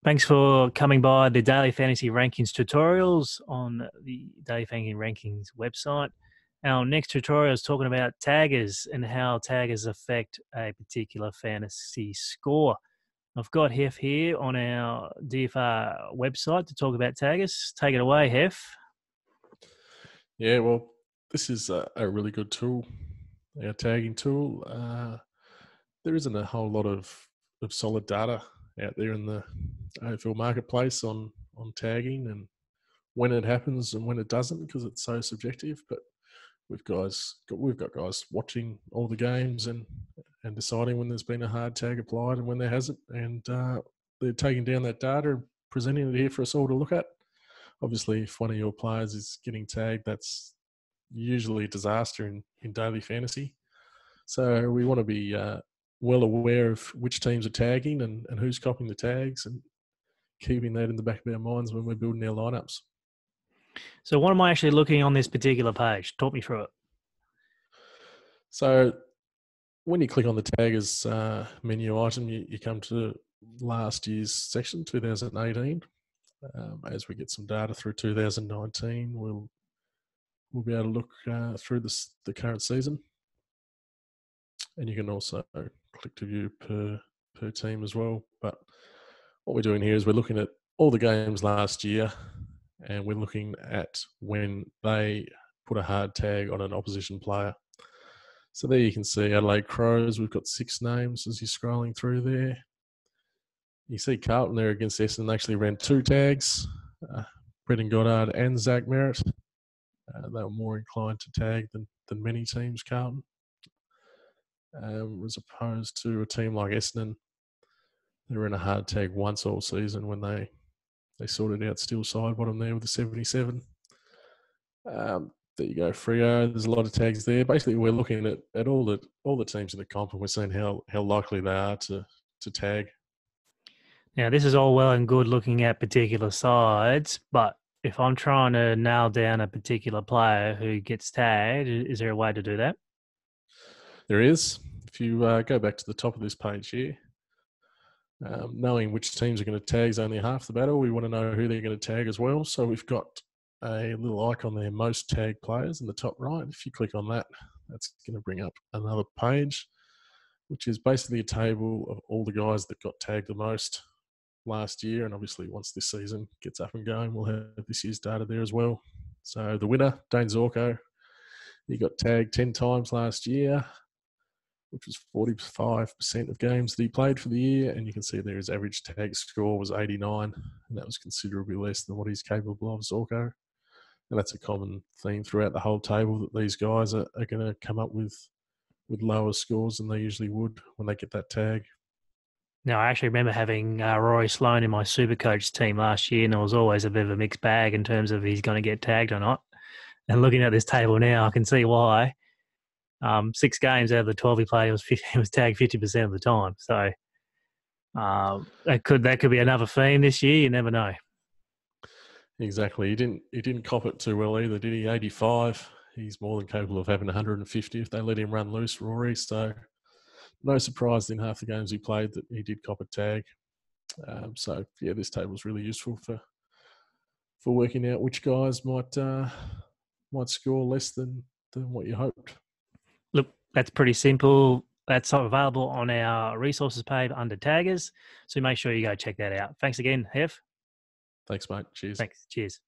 Thanks for coming by the Daily Fantasy Rankings tutorials on the Daily Fantasy Rankings website. Our next tutorial is talking about taggers and how taggers affect a particular fantasy score. I've got Hef here on our DFR website to talk about taggers. Take it away, Hef. Yeah, well, this is a really good tool, our tagging tool. There isn't a whole lot of solid data out there in the AFL marketplace on tagging and when it happens and when it doesn't, because it's so subjective. But we've got guys watching all the games and deciding when there's been a hard tag applied and when there hasn't, and they're taking down that data and presenting it here for us all to look at. Obviously, if one of your players is getting tagged, that's usually a disaster in daily fantasy. So we want to be well aware of which teams are tagging and who's copying the tags, and keeping that in the back of our minds when we're building our lineups. So what am I actually looking on this particular page? Talk me through it. So when you click on the taggers menu item, you come to last year's section, 2018. As we get some data through 2019, we'll be able to look through the current season. And you can also click to view per team as well. But what we're doing here is we're looking at all the games last year, and we're looking at when they put a hard tag on an opposition player. So there you can see Adelaide Crows. We've got 6 names as you're scrolling through there. You see Carlton there against Essendon. They actually ran 2 tags, Brendan Goddard and Zach Merritt. They were more inclined to tag than many teams, Carlton. As opposed to a team like Essendon, they were in a hard tag once all season when they sorted out Steel side bottom there with the 77. There you go, Freo. There's a lot of tags there. Basically, we're looking at all the teams in the comp, and we're seeing how likely they are to tag. Now, this is all well and good looking at particular sides, but if I'm trying to nail down a particular player who gets tagged, is there a way to do that? There is. If you go back to the top of this page here, knowing which teams are going to tag is only half the battle. We want to know who they're going to tag as well. So we've got a little icon there, most tagged players in the top right. If you click on that, that's going to bring up another page, which is basically a table of all the guys that got tagged the most last year. And obviously, once this season gets up and going, we'll have this year's data there as well. So the winner, Dane Zorko, he got tagged 10 times last year, which was 45% of games that he played for the year. And you can see there his average tag score was 89, and that was considerably less than what he's capable of, Zorko. And that's a common theme throughout the whole table, that these guys are going to come up with lower scores than they usually would when they get that tag. Now, I actually remember having Rory Sloane in my Supercoach team last year, and there was always a bit of a mixed bag in terms of he's going to get tagged or not. And looking at this table now, I can see why. 6 games out of the 12 he played, he was tagged 50% of the time. So that could be another theme this year. You never know. Exactly. He didn't cop it too well either, did he? 85. He's more than capable of having 150 if they let him run loose, Rory. So no surprise in half the games he played that he did cop a tag. So yeah, this table is really useful for working out which guys might score less than what you hoped. Look, that's pretty simple. That's available on our resources page under taggers. So make sure you go check that out. Thanks again, Hef. Thanks, mate. Cheers. Thanks. Cheers.